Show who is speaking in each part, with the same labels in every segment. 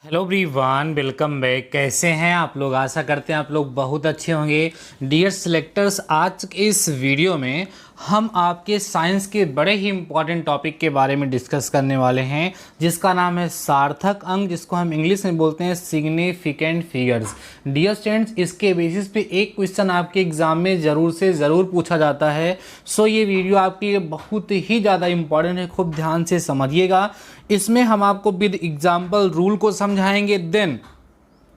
Speaker 1: Hello everyone, welcome back. कैसे हैं आप लोग? आशा करते हैं आप लोग बहुत अच्छे होंगे। डियर सिलेक्टर्स, आज के इस वीडियो में हम आपके साइंस के बड़े ही इम्पॉर्टेंट टॉपिक के बारे में डिस्कस करने वाले हैं, जिसका नाम है सार्थक अंक, जिसको हम इंग्लिश में बोलते हैं सिग्निफिकेंट फिगर्स। डियर स्टूडेंट्स, इसके बेसिस पे एक क्वेश्चन आपके एग्जाम में ज़रूर से ज़रूर पूछा जाता है। सो ये वीडियो आपके लिए बहुत ही ज़्यादा इम्पॉर्टेंट है, खूब ध्यान से समझिएगा। इसमें हम आपको विद एग्जाम्पल रूल को समझाएंगे। देन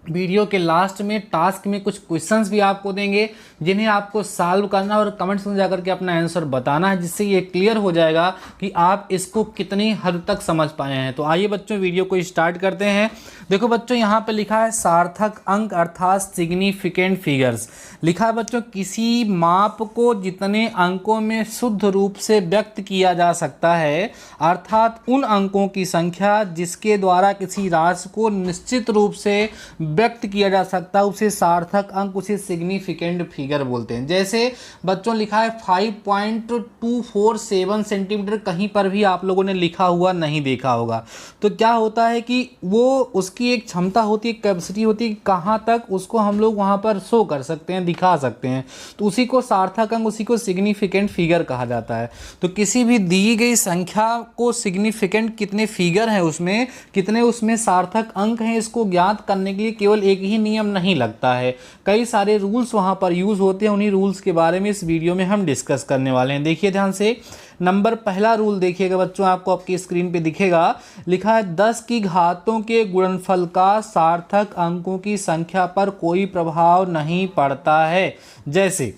Speaker 1: वीडियो के लास्ट में टास्क में कुछ क्वेश्चंस भी आपको देंगे, जिन्हें आपको सॉल्व करना और कमेंट्स में जाकर के अपना आंसर बताना है, जिससे ये क्लियर हो जाएगा कि आप इसको कितनी हद तक समझ पाए हैं। तो आइए बच्चों, वीडियो को स्टार्ट करते हैं। देखो बच्चों, यहाँ पे लिखा है सार्थक अंक अर्थात सिग्निफिकेंट फिगर्स। लिखा है बच्चों, किसी माप को जितने अंकों में शुद्ध रूप से व्यक्त किया जा सकता है, अर्थात उन अंकों की संख्या जिसके द्वारा किसी राशि को निश्चित रूप से व्यक्त किया जा सकता है, उसे सार्थक अंक, उसे सिग्निफिकेंट फिगर बोलते हैं। जैसे बच्चों लिखा है 5.247 सेंटीमीटर, कहीं पर भी आप लोगों ने लिखा हुआ नहीं देखा होगा। तो क्या होता है कि वो उसकी एक क्षमता होती है, कैपेसिटी होती है, कहाँ तक उसको हम लोग वहाँ पर शो कर सकते हैं, दिखा सकते हैं। तो उसी को सार्थक अंक, उसी को सिग्निफिकेंट फिगर कहा जाता है। तो किसी भी दी गई संख्या को सिग्निफिकेंट, कितने फिगर हैं उसमें, कितने उसमें सार्थक अंक हैं, इसको ज्ञात करने के लिए केवल एक ही नियम नहीं लगता है, कई सारे रूल्स वहां पर यूज होते हैं। उन्हीं रूल्स के बारे में इस वीडियो में हम डिस्कस करने वाले हैं। देखिए ध्यान से, नंबर पहला रूल देखिएगा बच्चों, आपको आपकी स्क्रीन पे दिखेगा। लिखा है 10 की घातों के गुणनफल का सार्थक अंकों की संख्या पर कोई प्रभाव नहीं पड़ता है। जैसे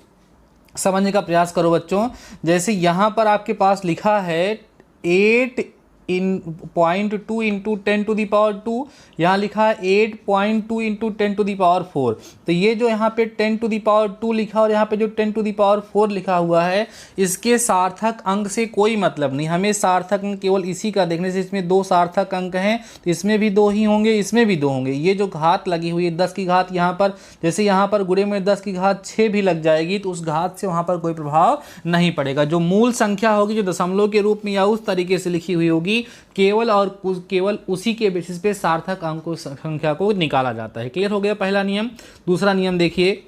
Speaker 1: समझने का प्रयास करो बच्चों, जैसे यहां पर आपके पास लिखा है 8.2 इंटू 10⁻², यहाँ लिखा है 8.2 इंटू 10⁻4। तो ये जो यहाँ पे 10⁻² लिखा और यहाँ पे जो 10⁻4 लिखा हुआ है, इसके सार्थक अंक से कोई मतलब नहीं। हमें सार्थक अंक केवल इसी का देखने से, इसमें दो सार्थक अंक हैं तो इसमें भी दो ही होंगे, इसमें भी दो होंगे। ये जो घात लगी हुई है 10 की घात, यहाँ पर जैसे यहाँ पर गुणे में 10 की घात 6 भी लग जाएगी, तो उस घात से वहाँ पर कोई प्रभाव नहीं पड़ेगा। जो मूल संख्या होगी, जो दशमलव के रूप में या उस तरीके से लिखी हुई होगी, केवल और केवल उसी के बेसिस पे सार्थक अंक संख्या को निकाला जाता है। क्लियर हो गया पहला नियम। दूसरा नियम देखिए,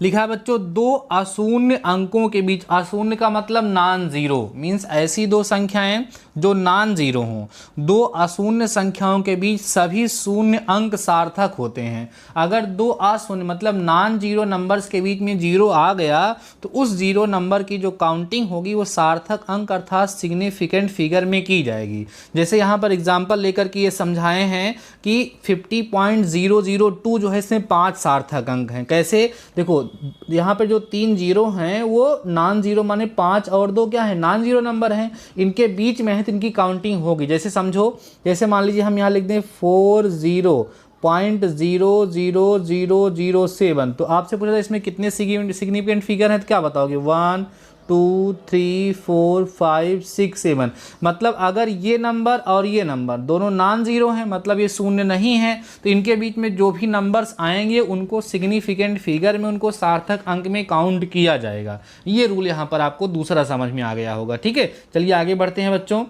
Speaker 1: लिखा है बच्चों, दो अशून्य अंकों के बीच, अशून्य का मतलब नॉन जीरो, मीन्स ऐसी दो संख्याएं जो नॉन जीरो हों, दो अशून्य संख्याओं के बीच सभी शून्य अंक सार्थक होते हैं। अगर दो अशून्य मतलब नॉन जीरो नंबर्स के बीच में जीरो आ गया, तो उस जीरो नंबर की जो काउंटिंग होगी वो सार्थक अंक अर्थात सिग्निफिकेंट फिगर में की जाएगी। जैसे यहाँ पर एग्जाम्पल लेकर के ये समझाए हैं कि 50.002 जो है, इसमें 5 सार्थक अंक हैं। कैसे? देखो यहाँ पे जो 3 जीरो हैं वो नॉन जीरो, माने 5 और 2 क्या है, नॉन जीरो नंबर हैं, इनके बीच में है तो इनकी काउंटिंग होगी। जैसे समझो, जैसे मान लीजिए हम यहाँ लिख दें 40.00007, तो आपसे पूछा था इसमें कितने सिग्निफिकेंट फिगर हैं, तो क्या बताओगे? 1 2 3 4 5 6 7। मतलब अगर ये नंबर और ये नंबर दोनों नॉन जीरो हैं, मतलब ये शून्य नहीं है, तो इनके बीच में जो भी नंबर्स आएंगे उनको सिग्निफिकेंट फिगर में, उनको सार्थक अंक में काउंट किया जाएगा। ये रूल यहाँ पर आपको दूसरा समझ में आ गया होगा। ठीक है, चलिए आगे बढ़ते हैं बच्चों।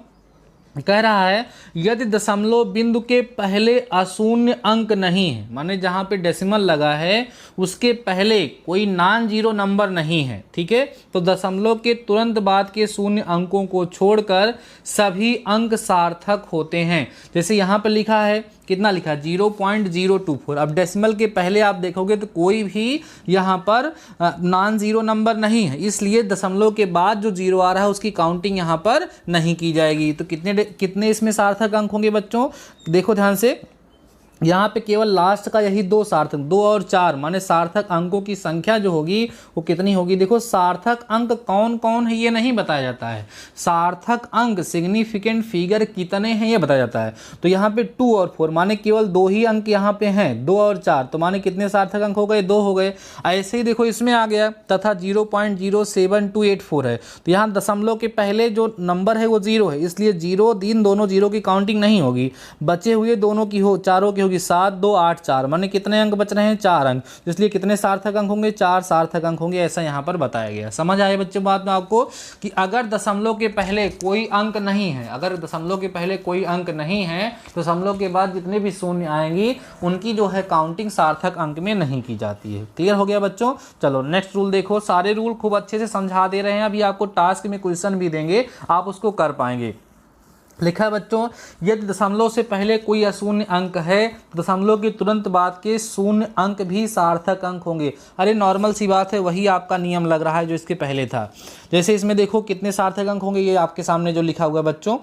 Speaker 1: कह रहा है, यदि दशमलव बिंदु के पहले अशून्य अंक नहीं है, माने जहां पे डेसिमल लगा है उसके पहले कोई नॉन जीरो नंबर नहीं है, ठीक है, तो दशमलव के तुरंत बाद के शून्य अंकों को छोड़कर सभी अंक सार्थक होते हैं। जैसे यहाँ पे लिखा है, कितना लिखा है? 0.024। अब डेसिमल के पहले आप देखोगे तो कोई भी यहाँ पर नॉन जीरो नंबर नहीं है, इसलिए दशमलव के बाद जो जीरो आ रहा है उसकी काउंटिंग यहाँ पर नहीं की जाएगी। तो कितने इसमें सार्थक अंक होंगे बच्चों? देखो ध्यान से, यहाँ पे केवल लास्ट का यही दो सार्थक, 2 और 4, माने सार्थक अंकों की संख्या जो होगी वो कितनी होगी? देखो, सार्थक अंक कौन कौन है ये नहीं बताया जाता है, सार्थक अंक सिग्निफिकेंट फिगर कितने हैं ये बताया जाता है। तो यहाँ पे 2 और 4 माने केवल दो ही अंक यहाँ पे हैं, 2 और 4, तो माने कितने सार्थक अंक हो गए? 2 हो गए। ऐसे ही देखो इसमें आ गया, तथा 0.07284 है, तो यहाँ दशमलव के पहले जो नंबर है वो 0 है, इसलिए 0 3 दोनों जीरो की काउंटिंग नहीं होगी, बचे हुए दोनों की हो, चारों की होगी, होगी 7 2 8 4, माने कितने अंक बच रहे हैं 4 अंक, इसलिए कितने सार्थक अंक होंगे 4 सार्थक अंक होंगे, ऐसा यहाँ पर बताया गया। समझ आए बच्चों बात में आपको कि अगर दशमलव के पहले कोई अंक नहीं है, अगर दशमलव के पहले कोई अंक नहीं है तो दशमलव के बाद जितने भी शून्य आएंगी उनकी जो है काउंटिंग सार्थक अंक में नहीं की जाती है। क्लियर हो गया बच्चों। चलो नेक्स्ट रूल देखो, सारे रूल खूब अच्छे से समझा दे रहे हैं, अभी आपको टास्क में क्वेश्चन भी देंगे, आप उसको कर पाएंगे। लिखा है बच्चों, यदि दशमलव से पहले कोई अशून्य अंक है तो दशमलव के तुरंत बाद के शून्य अंक भी सार्थक अंक होंगे। अरे नॉर्मल सी बात है, वही आपका नियम लग रहा है जो इसके पहले था। जैसे इसमें देखो कितने सार्थक अंक होंगे, ये आपके सामने जो लिखा हुआ है बच्चों,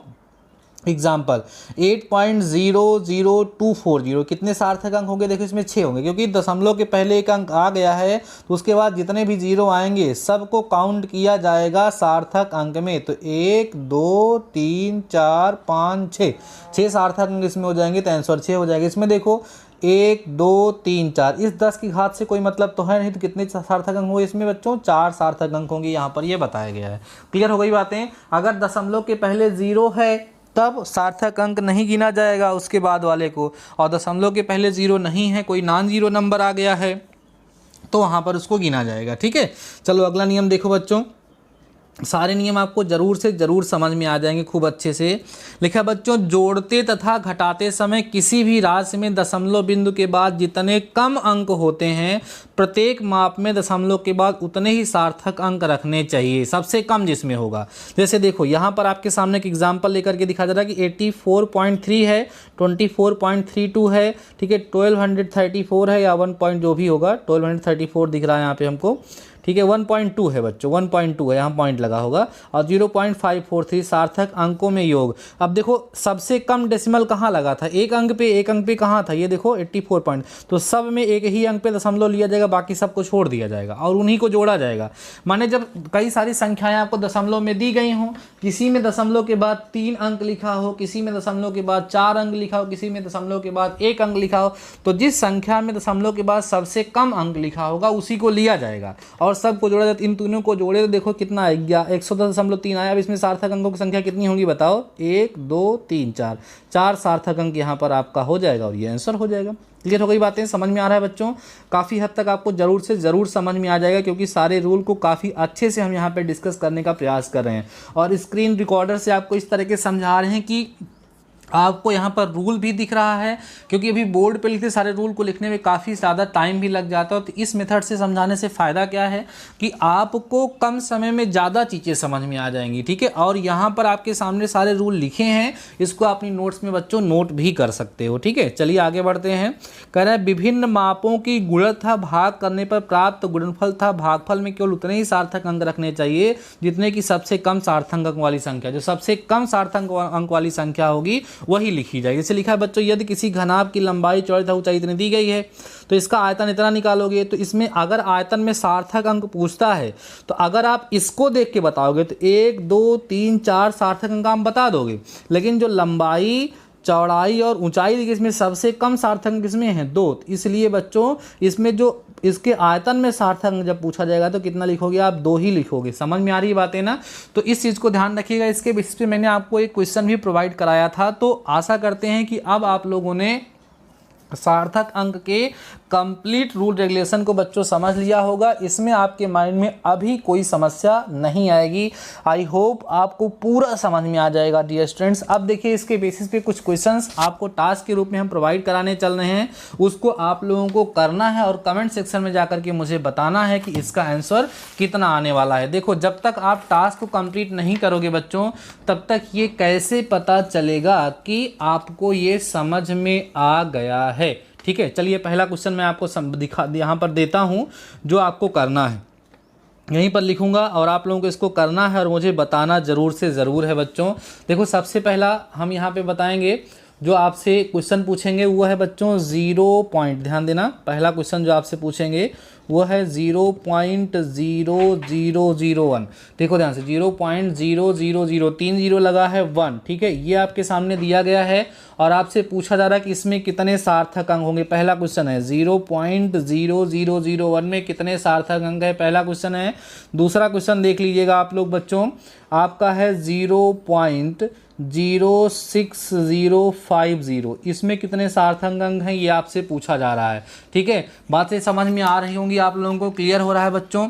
Speaker 1: एग्जाम्पल 8.00240 कितने सार्थक अंक होंगे, देखो इसमें 6 होंगे, क्योंकि दशमलव के पहले एक अंक आ गया है तो उसके बाद जितने भी जीरो आएंगे सबको काउंट किया जाएगा सार्थक अंक में। तो 1 2 3 4 5 6 सार्थक अंक इसमें हो जाएंगे, तो आंसर 6 हो जाएगा। इसमें देखो 1 2 3 4, इस 10 की घात से कोई मतलब तो है नहीं, तो कितने सार्थक अंक होंगे इसमें बच्चों, 4 सार्थक अंक होंगे, यहाँ पर ये बताया गया है। क्लियर हो गई बातें। अगर दशमलव के पहले 0 है तब सार्थक अंक नहीं गिना जाएगा उसके बाद वाले को, और दशमलव के पहले 0 नहीं है, कोई नॉन जीरो नंबर आ गया है तो वहाँ पर उसको गिना जाएगा। ठीक है, चलो अगला नियम देखो बच्चों, सारे नियम आपको जरूर से जरूर समझ में आ जाएंगे खूब अच्छे से। लिखा बच्चों, जोड़ते तथा घटाते समय किसी भी राशि में दशमलव बिंदु के बाद जितने कम अंक होते हैं प्रत्येक माप में दशमलव के बाद उतने ही सार्थक अंक रखने चाहिए, सबसे कम जिसमें होगा। जैसे देखो यहाँ पर आपके सामने एक एग्जाम्पल लेकर के दिखा जा रहा है कि 84.3 है, 24.32 है, ठीक है, 1234 है या 1 पॉइंट जो भी होगा, 1234 दिख रहा है यहाँ पे हमको, ठीक है, 1.2 है बच्चों, 1.2 है, यहाँ पॉइंट लगा होगा, और 0.543 सार्थक अंकों में योग। अब देखो सबसे कम डेसिमल कहाँ लगा था, एक अंक पे कहाँ था, ये देखो 84 पॉइंट, तो सब में एक ही अंक पे दशमलव लिया जाएगा, बाकी सबको छोड़ दिया जाएगा और उन्हीं को जोड़ा जाएगा। माने जब कई सारी संख्याएं आपको दशमलव में दी गई हों, किसी में दशमलव के बाद 3 अंक लिखा हो, किसी में दशमलव के बाद 4 अंक लिखा हो, किसी में दशमलव के बाद 1 अंक लिखा हो, तो जिस संख्या में दशमलव के बाद सबसे कम अंक लिखा होगा उसी को लिया जाएगा और सबको जोड़ा जाता। इन तीनों को जोड़े तो देखो कितना आएगा, 110.3 आया। अब इसमें सार्थक अंकों की संख्या कितनी होगी बताओ, 1 2 3 4 सार्थक अंक यहाँ पर आपका हो जाएगा और ये आंसर हो जाएगा। क्लियर हो गई बातें, समझ में आ रहा है बच्चों। काफ़ी हद तक आपको जरूर से ज़रूर समझ में आ जाएगा, क्योंकि सारे रूल को काफ़ी अच्छे से हम यहाँ पे डिस्कस करने का प्रयास कर रहे हैं और स्क्रीन रिकॉर्डर से आपको इस तरह के समझा रहे हैं कि आपको यहाँ पर रूल भी दिख रहा है, क्योंकि अभी बोर्ड पे लिखते सारे रूल को लिखने में काफ़ी ज़्यादा टाइम भी लग जाता है। तो इस मेथड से समझाने से फ़ायदा क्या है कि आपको कम समय में ज़्यादा चीज़ें समझ में आ जाएंगी। ठीक है, और यहाँ पर आपके सामने सारे रूल लिखे हैं, इसको अपनी नोट्स में बच्चों नोट भी कर सकते हो। ठीक है, चलिए आगे बढ़ते हैं। कह रहा है विभिन्न मापों की गुणन था भाग करने पर प्राप्त गुणनफल था भागफल में केवल उतने ही सार्थक अंक रखने चाहिए जितने की सबसे कम सार्थक अंक वाली संख्या, जो सबसे कम सार्थक अंक वाली संख्या होगी वही लिखी जाएगी। जैसे लिखा है बच्चों, यदि किसी घनाभ की लंबाई चौड़ाई तथा ऊंचाई इतनी दी गई है तो इसका आयतन इतना निकालोगे। तो इसमें अगर आयतन में सार्थक अंक पूछता है तो अगर आप इसको देख के बताओगे तो 1 2 3 4 सार्थक अंक आप बता दोगे, लेकिन जो लंबाई चौड़ाई और ऊंचाई देखिए इसमें सबसे कम सार्थक अंक किसमें है, 2। इसलिए बच्चों इसमें जो इसके आयतन में सार्थक अंक जब पूछा जाएगा तो कितना लिखोगे आप, 2 ही लिखोगे। समझ में आ रही बात है ना। तो इस चीज़ को ध्यान रखिएगा। इसके बेसिस पे मैंने आपको एक क्वेश्चन भी प्रोवाइड कराया था, तो आशा करते हैं कि अब आप लोगों ने सार्थक अंक के कंप्लीट रूल रेगुलेशन को बच्चों समझ लिया होगा। इसमें आपके माइंड में अभी कोई समस्या नहीं आएगी। आई होप आपको पूरा समझ में आ जाएगा डियर स्टूडेंट्स। अब देखिए इसके बेसिस पे कुछ क्वेश्चंस आपको टास्क के रूप में हम प्रोवाइड कराने चल रहे हैं, उसको आप लोगों को करना है और कमेंट सेक्शन में जाकर के मुझे बताना है कि इसका आंसर कितना आने वाला है। देखो जब तक आप टास्क को कंप्लीट नहीं करोगे बच्चों, तब तक ये कैसे पता चलेगा कि आपको ये समझ में आ गया है। ठीक है, चलिए पहला क्वेश्चन मैं आपको यहाँ पर देता हूँ, जो आपको करना है यहीं पर लिखूंगा और आप लोगों को इसको करना है और मुझे बताना ज़रूर से ज़रूर है बच्चों। देखो सबसे पहला हम यहाँ पे बताएंगे, जो आपसे क्वेश्चन पूछेंगे वो है बच्चों 0 पॉइंट, ध्यान देना। पहला क्वेश्चन जो आपसे पूछेंगे वो है 0.0001। देखो ध्यान से 0.0003 तीन जीरो लगा है 1, ठीक है। ये आपके सामने दिया गया है और आपसे पूछा जा रहा है कि इसमें कितने सार्थक अंक होंगे। पहला क्वेश्चन है 0.0001 में कितने सार्थक अंक है, पहला क्वेश्चन है। दूसरा क्वेश्चन देख लीजिएगा आप लोग बच्चों, आपका है 0.06050, इसमें कितने सार्थक अंक हैं ये आपसे पूछा जा रहा है, ठीक है। बातें समझ में आ रही होंगी आप लोगों को, क्लियर हो रहा है बच्चों,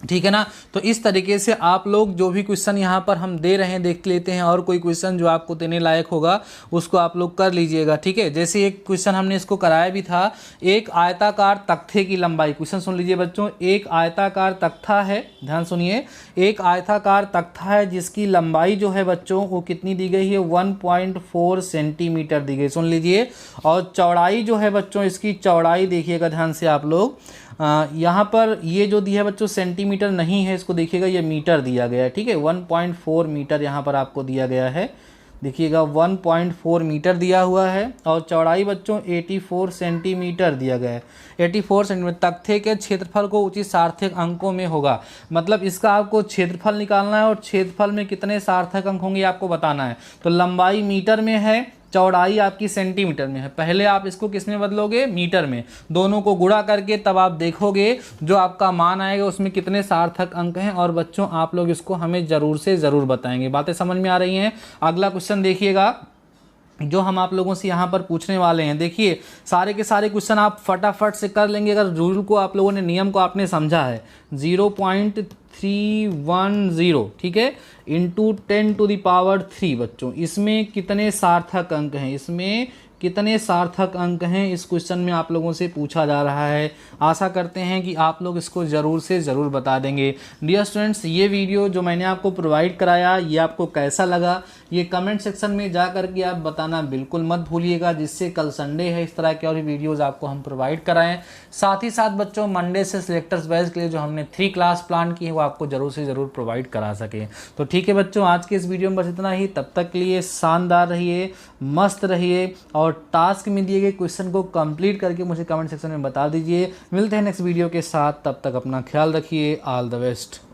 Speaker 1: ठीक है ना। तो इस तरीके से आप लोग जो भी क्वेश्चन यहाँ पर हम दे रहे हैं देख लेते हैं, और कोई क्वेश्चन जो आपको देने लायक होगा उसको आप लोग कर लीजिएगा, ठीक है। जैसे एक क्वेश्चन हमने इसको कराया भी था, एक आयताकार तख्ते की लंबाई, क्वेश्चन सुन लीजिए बच्चों। एक आयताकार तख्ता है, ध्यान सुनिए, एक आयताकार तख्ता है जिसकी लंबाई जो है बच्चों वो कितनी दी गई है, 1.4 सेंटीमीटर दी गई, सुन लीजिए। और चौड़ाई जो है बच्चों, इसकी चौड़ाई देखिएगा ध्यान से आप लोग, यहाँ पर ये जो दिया है बच्चों सेंटीमीटर नहीं है, इसको देखिएगा ये मीटर दिया गया है, ठीक है। 1.4 मीटर यहाँ पर आपको दिया गया है, देखिएगा 1.4 मीटर दिया हुआ है। और चौड़ाई बच्चों 84 सेंटीमीटर दिया गया है, 84 सेंटीमीटर। तख्ते के क्षेत्रफल को उचित सार्थक अंकों में होगा, मतलब इसका आपको क्षेत्रफल निकालना है और क्षेत्रफल में कितने सार्थक अंक होंगे आपको बताना है। तो लंबाई मीटर में है, चौड़ाई आपकी सेंटीमीटर में है। पहले आप इसको किस में बदलोगे, मीटर में, दोनों को गुणा करके तब आप देखोगे जो आपका मान आएगा उसमें कितने सार्थक अंक हैं। और बच्चों आप लोग इसको हमें ज़रूर से ज़रूर बताएंगे। बातें समझ में आ रही हैं। अगला क्वेश्चन देखिएगा जो हम आप लोगों से यहाँ पर पूछने वाले हैं। देखिए सारे के सारे क्वेश्चन आप फटाफट से कर लेंगे अगर रूल को आप लोगों ने, नियम को आपने समझा है। 0.310, ठीक है, इंटू 10⁻³ बच्चों, इसमें कितने सार्थक अंक हैं, इसमें कितने सार्थक अंक हैं, इस क्वेश्चन में आप लोगों से पूछा जा रहा है। आशा करते हैं कि आप लोग इसको ज़रूर से ज़रूर बता देंगे। डियर स्टूडेंट्स, ये वीडियो जो मैंने आपको प्रोवाइड कराया ये आपको कैसा लगा ये कमेंट सेक्शन में जा कर के आप बताना बिल्कुल मत भूलिएगा, जिससे कल संडे है इस तरह के और भी वीडियोज़ आपको हम प्रोवाइड कराएँ। साथ ही साथ बच्चों मंडे से सिलेक्टर्स बैच के लिए जो हमने 3 क्लास प्लान की है वो आपको ज़रूर से ज़रूर प्रोवाइड करा सके। तो ठीक है बच्चों, आज के इस वीडियो में बस इतना ही। तब तक के लिए शानदार रहिए, मस्त रहिए और टास्क में दिए गए क्वेश्चन को कंप्लीट करके मुझे कमेंट सेक्शन में बता दीजिए। मिलते हैं नेक्स्ट वीडियो के साथ, तब तक अपना ख्याल रखिए। All the best.